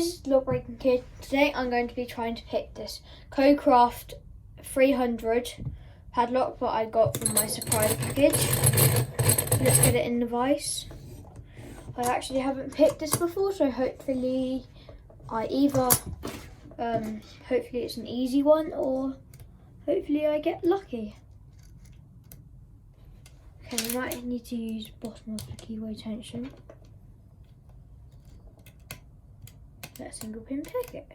guys, Lockpicking Kid. Today I'm going to be trying to pick this Cocraft 300 padlock that I got from my surprise package. Let's get it in the vise. I actually haven't picked this before, so hopefully hopefully it's an easy one, or hopefully I get lucky. Okay, we might need to use bottom of the keyway tension. Let single pin pick it.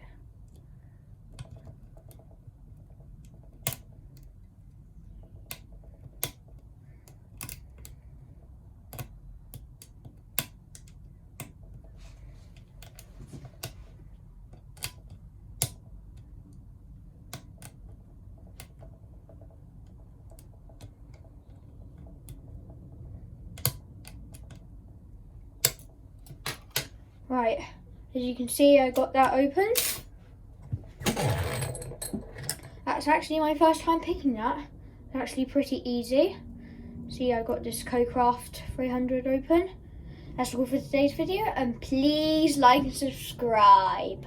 Right, as you can see, I got that open. That's actually my first time picking that. It's actually pretty easy. See, I got this Cocraft 300 open. That's all for today's video, and please like and subscribe.